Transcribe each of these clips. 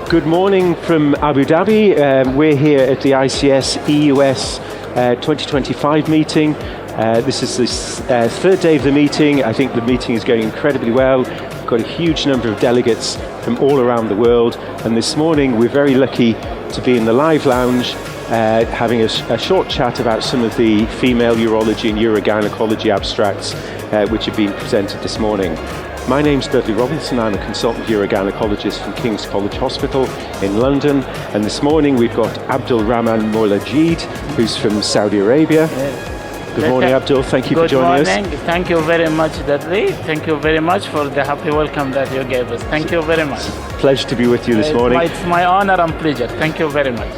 Good morning from Abu Dhabi. We're here at the ICS-EUS 2025 meeting. This is the third day of the meeting. I think the meeting is going incredibly well. We've got a huge number of delegates from all around the world, and this morning we're very lucky to be in the live lounge having a short chat about some of the female urology and urogynaecology abstracts which have been presented this morning. My name's Dudley Robinson. I'm a consultant urogynaecologist from King's College Hospital in London, and this morning we've got Abdulrahman Mojallid, who's from Saudi Arabia. Good morning, Abdul. Thank you for joining us. Good morning. Thank you very much, Dudley. Thank you very much for the happy welcome that you gave us. Thank you very much. Pleasure to be with you this morning. It's my honor and pleasure. Thank you very much.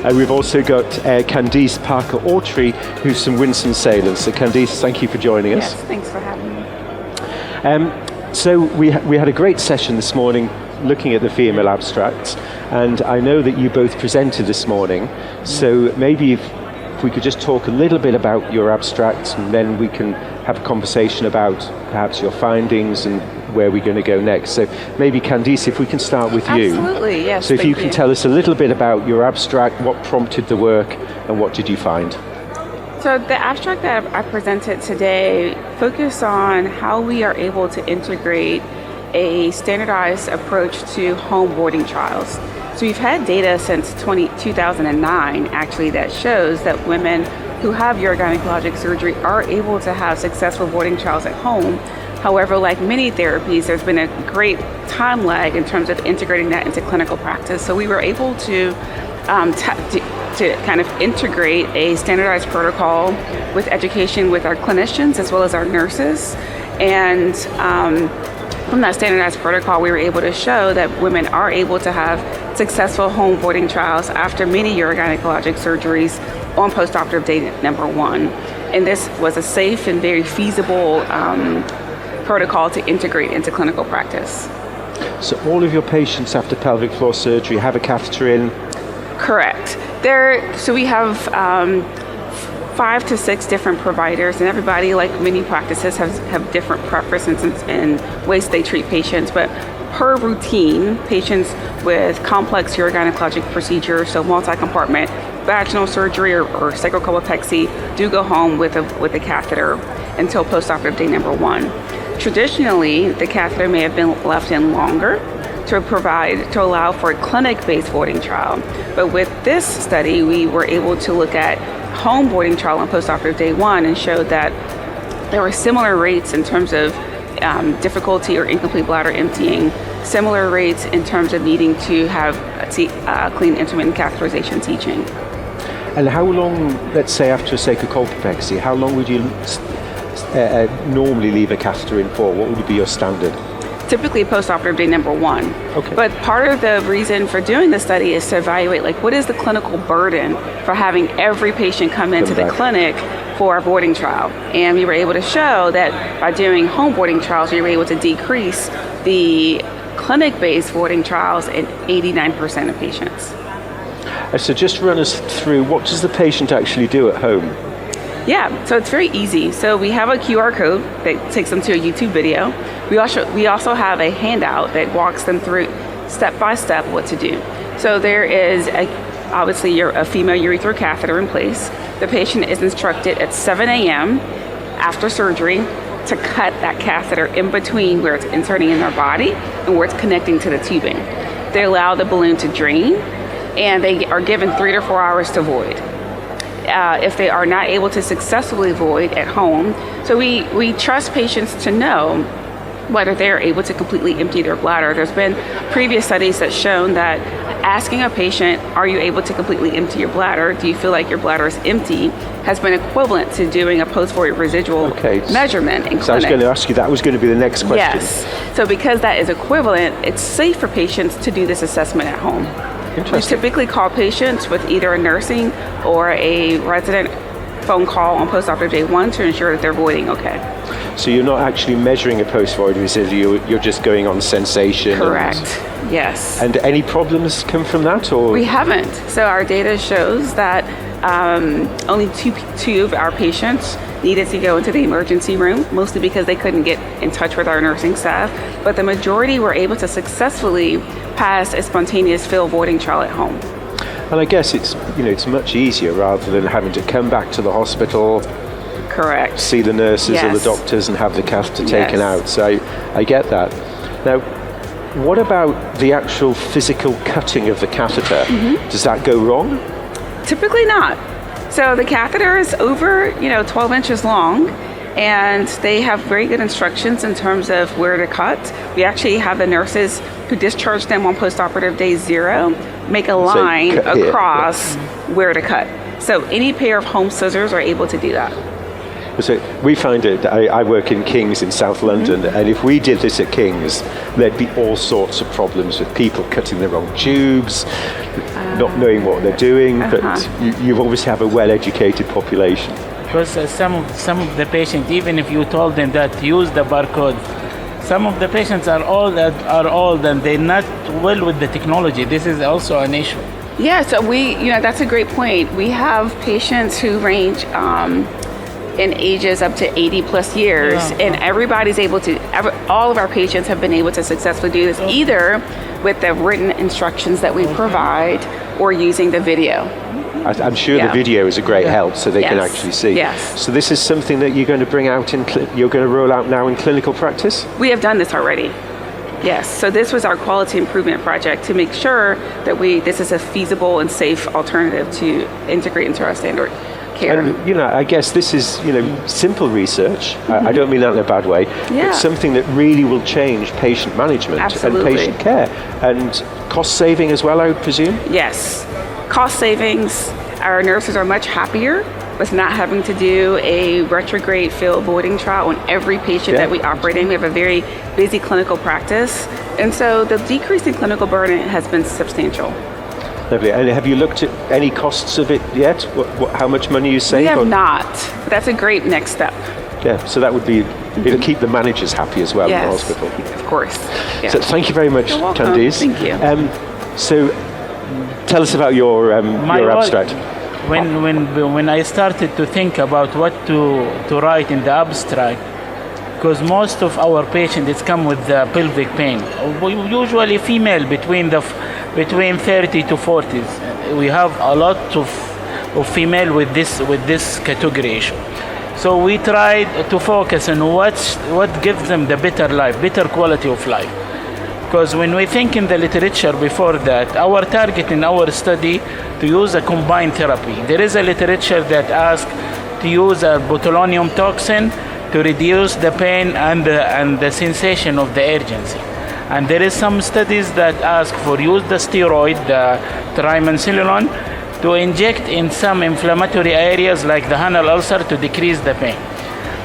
And we've also got Candace Parker-Autry, who's from Winston-Salem. So Candace, thank you for joining us. Yes, thanks for having me. So we had a great session this morning looking at the female abstracts, and I know that you both presented this morning, so maybe if we could just talk a little bit about your abstracts, and then we can have a conversation about perhaps your findings and where we're going to go next. So maybe Candace, if we can start with you. Absolutely, yes. So if you can tell us a little bit about your abstract, what prompted the work, and what did you find? So the abstract that I presented today focused on how we are able to integrate a standardized approach to home boarding trials. So we've had data since 2009 actually that shows that women who have urogynecologic surgery are able to have successful boarding trials at home. However, like many therapies, there's been a great time lag in terms of integrating that into clinical practice. So we were able to kind of integrate a standardized protocol with education with our clinicians as well as our nurses. And from that standardized protocol, we were able to show that women are able to have successful home boarding trials after many urogynecologic surgeries on postoperative day number 1. And this was a safe and very feasible protocol to integrate into clinical practice. So all of your patients after pelvic floor surgery have a catheter in? Correct. So we have 5 to 6 different providers, and everybody, like many practices, have different preferences and ways they treat patients. But per routine, patients with complex urogynecologic procedures, so multi-compartment vaginal surgery or sacrocolpopexy, do go home with a catheter until postoperative day number 1. Traditionally, the catheter may have been left in longer to allow for a clinic-based boarding trial. But with this study, we were able to look at home boarding trial on postoperative day 1 and showed that there were similar rates in terms of difficulty or incomplete bladder emptying, similar rates in terms of needing to have clean intermittent catheterization teaching. And how long, let's say after a sacrocolpopexy, how long would you normally leave a catheter in for? What would be your standard? Typically postoperative day number 1. Okay. But part of the reason for doing the study is to evaluate what is the clinical burden for having every patient come into the clinic for a boarding trial. And we were able to show that by doing home boarding trials, we were able to decrease the clinic-based boarding trials in 89% of patients. So just run us through, what does the patient actually do at home? Yeah, so it's very easy. So we have a QR code that takes them to a YouTube video. We also have a handout that walks them through step by step what to do. So there is obviously a female urethral catheter in place. The patient is instructed at 7 a.m. after surgery to cut that catheter in between where it's inserting in their body and where it's connecting to the tubing. They allow the balloon to drain, and they are given 3 to 4 hours to void. If they are not able to successfully void at home. So we trust patients to know whether they're able to completely empty their bladder. There's been previous studies that shown that asking a patient, are you able to completely empty your bladder? Do you feel like your bladder is empty? Has been equivalent to doing a post-void residual measurement in clinic. So I was going to ask you, that was going to be the next question. Yes. So because that is equivalent, it's safe for patients to do this assessment at home. We typically call patients with either a nursing or a resident phone call on postoperative day 1 to ensure that they're voiding okay. So you're not actually measuring a post-void residual, you're just going on sensation? Correct, yes. And any problems come from that? Or? We haven't. So our data shows that only two of our patients needed to go into the emergency room, mostly because they couldn't get in touch with our nursing staff. But the majority were able to successfully pass a spontaneous fill voiding trial at home. And I guess it's much easier rather than having to come back to the hospital, Correct. see the nurses or the Yes. doctors and have the catheter taken Yes. out. So I get that. Now, what about the actual physical cutting of the catheter? Does that go wrong? Typically not. So the catheter is over, 12 inches long, and they have very good instructions in terms of where to cut. We actually have the nurses who discharge them on postoperative day 0 make a line cut here, across where to cut. So any pair of home scissors are able to do that. So we find it, I work in King's in South London, and if we did this at King's, there'd be all sorts of problems with people cutting the wrong tubes, not knowing what they're doing, but you obviously have a well-educated population. Because some of the patients, even if you told them that use the barcode, some of the patients are old and they're not well with the technology. This is also an issue. Yeah, so that's a great point. We have patients who range in ages up to 80 plus years, and everybody's able to, all of our patients have been able to successfully do this either with the written instructions that we provide or using the video. I'm sure the video is a great help so they can Yes. actually see. Yes. So this is something that you're going to bring out, you're going to roll out now in clinical practice? We have done this already. Yes, so this was our quality improvement project to make sure that this is a feasible and safe alternative to integrate into our standard care. And, I guess this is, simple research. I don't mean that in a bad way. Yeah. But something that really will change patient management Absolutely. and patient care. And cost saving as well, I would presume? Yes, cost savings. Our nurses are much happier with not having to do a retrograde fill voiding trial on every patient that we operate in. We have a very busy clinical practice. And so the decrease in clinical burden has been substantial. Lovely. And have you looked at any costs of it yet? How much money you save? We have not. That's a great next step. Yeah, so that would be, it'll keep the managers happy as well in the hospital. Of course. Yeah. So thank you very much, You're welcome. Candace. Thank you. So tell us about your abstract. When I started to think about what to write in the abstract, because most of our patients come with the pelvic pain, usually female between 30 to 40s. We have a lot of female with this category issue. So we tried to focus on what gives them the better life, better quality of life. Because when we think in the literature before that, our target in our study to use a combined therapy. There is a literature that asks to use a botulinum toxin to reduce the pain and the sensation of the urgency. And there is some studies that ask for use the steroid, the triamcinolone, to inject in some inflammatory areas like the anal ulcer to decrease the pain.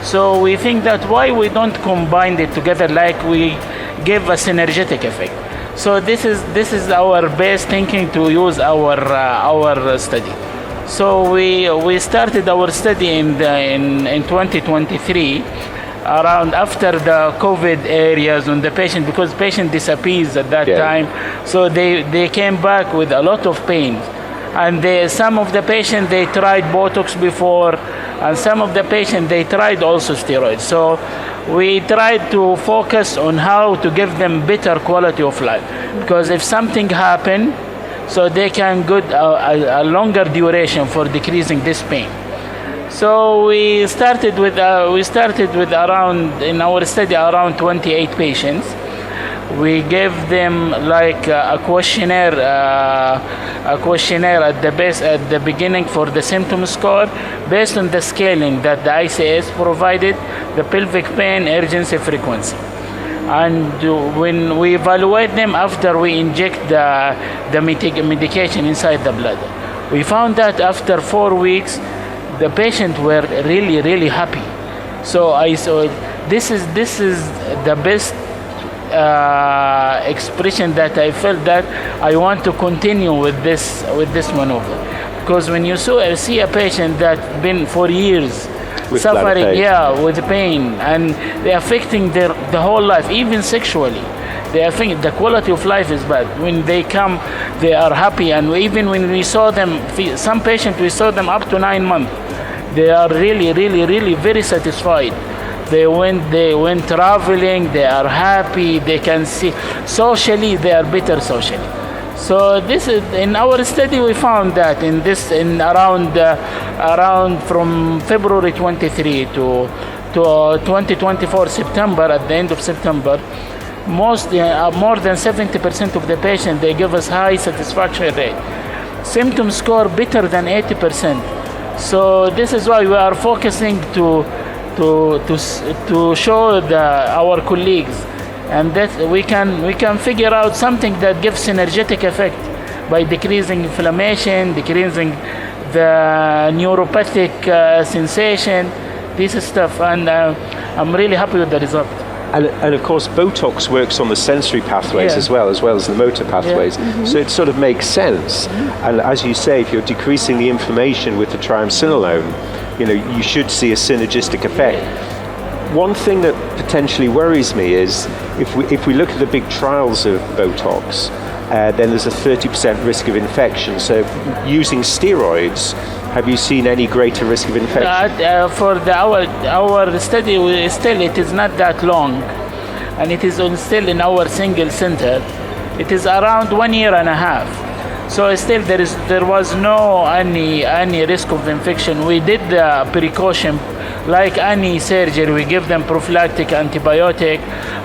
So we think that why we don't combine it together like we give a synergetic effect. So this is our base thinking to use our study. So we started our study in 2023, around after the COVID areas on the patient, because patient disappears at that time. So they came back with a lot of pain. And some of the patients, they tried Botox before, and some of the patients, they tried also steroids. So we tried to focus on how to give them better quality of life. Because if something happened, so they can get a longer duration for decreasing this pain. So we started with around, in our study, around 28 patients. We gave them like a questionnaire at the beginning for the symptom score, based on the scaling that the ICS provided, the pelvic pain urgency frequency. And when we evaluate them after we inject the medication inside the blood, we found that after 4 weeks, the patients were really, really happy. So this is the best expression that I felt that I want to continue with this maneuver. Because when you see a patient that's been for years with suffering, with pain, and they're affecting the whole life, even sexually. They think the quality of life is bad. When they come, they are happy, and even when we saw them, some patients we saw them up to 9 months. they are really very satisfied. They went traveling, they are happy, they can see socially, they are better socially. So this is, in our study we found that around from February 23 to 2024 September, at the end of September, more than 70% of the patients, they give us high satisfaction rate. Symptom score better than 80%. So this is why we are focusing to show our colleagues, and that we can figure out something that gives synergetic effect by decreasing inflammation, decreasing the neuropathic sensation, this stuff, and I'm really happy with the result. And of course, Botox works on the sensory pathways as well as the motor pathways. Mm-hmm. So it sort of makes sense. And as you say, if you're decreasing the inflammation with the triamcinolone, you should see a synergistic effect. One thing that potentially worries me is if we look at the big trials of Botox, then there's a 30% risk of infection. So using steroids, have you seen any greater risk of infection? For our study, still it is not that long, and it is still in our single center. It is around 1.5 years. So still there was no any risk of infection. We did the precaution, like any surgery, we give them prophylactic antibiotic.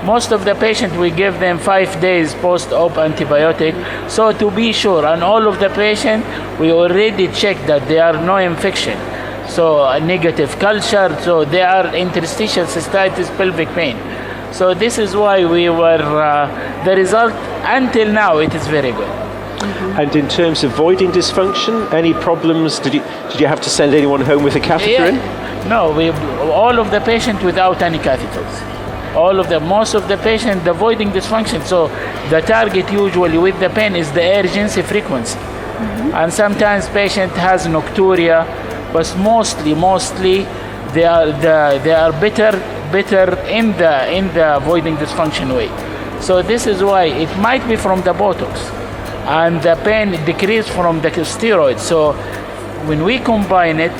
Most of the patients we give them 5 days post-op antibiotic. So to be sure, and all of the patients we already checked that there are no infection. So a negative culture, so they are interstitial cystitis, pelvic pain. So this is why we were, the result until now it is very good. Mm-hmm. And in terms of voiding dysfunction, any problems? Did you have to send anyone home with a catheter in? No, all of the patients without any catheters. Most of the patients, the voiding dysfunction. So the target usually with the pain is the urgency frequency. Mm-hmm. And sometimes patient has nocturia, but mostly they are better in the voiding dysfunction way. So this is why it might be from the Botox, and the pain decreased from the steroids. So when we combine it,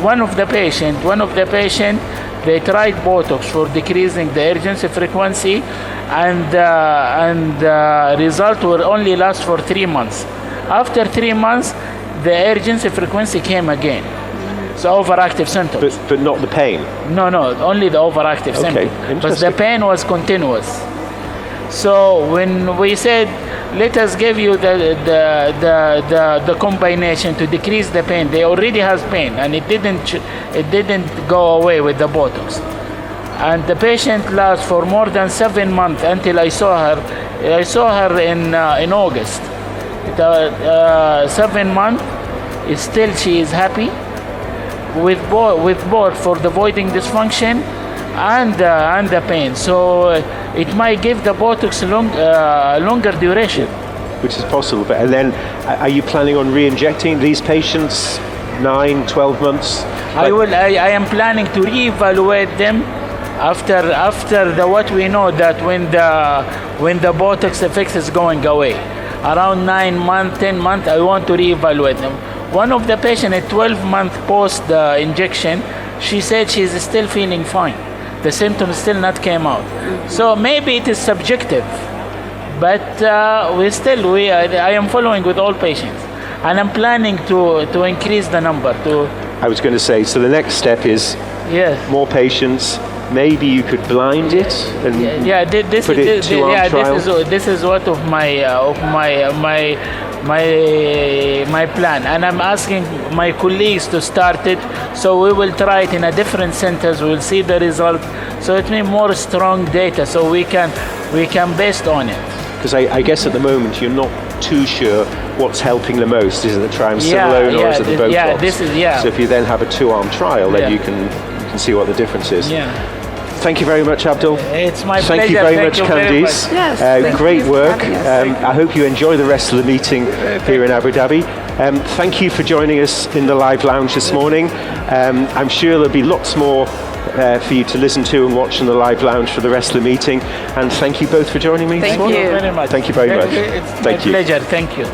one of the patient, they tried Botox for decreasing the urgency frequency, and the result will only last for 3 months. After 3 months, the urgency frequency came again. So overactive symptoms. But not the pain? No, only the overactive symptoms. But the pain was continuous. So when we said, let us give you the combination to decrease the pain, they already has pain, and it didn't go away with the Botox. And the patient lasts for more than 7 months until I saw her. I saw her in August. 7 months, still she is happy with both for the voiding dysfunction and the pain. So it might give the Botox longer duration. Which is possible. And then are you planning on re-injecting these patients 9, 12 months? I am planning to re-evaluate them after what we know, that when the Botox effect is going away. Around 9 months, 10 months, I want to re-evaluate them. One of the patients at 12 months post the injection, she said she's still feeling fine. The symptoms still not came out. So maybe it is subjective, but I am following with all patients, and I'm planning to increase the number. I was going to say, so the next step is more patients. Maybe you could blind it and put it two-arm trial. This is what of my plan, and I'm asking my colleagues to start it. So we will try it in a different centers. We'll see the result. So it means more strong data, so we can based on it. Because I guess at the moment you're not too sure what's helping the most. Is it the triamcinolone or is it the Botox? So if you then have a two-arm trial, then you can see what the difference is. Thank you very much, Abdul. It's my pleasure. Thank you very much, Candace. Yes, great work. I hope you enjoy the rest of the meeting here in Abu Dhabi. Thank you for joining us in the live lounge this morning. I'm sure there'll be lots more for you to listen to and watch in the live lounge for the rest of the meeting. And thank you both for joining me this morning. Thank you very much. Thank you very much. It's my pleasure. Thank you.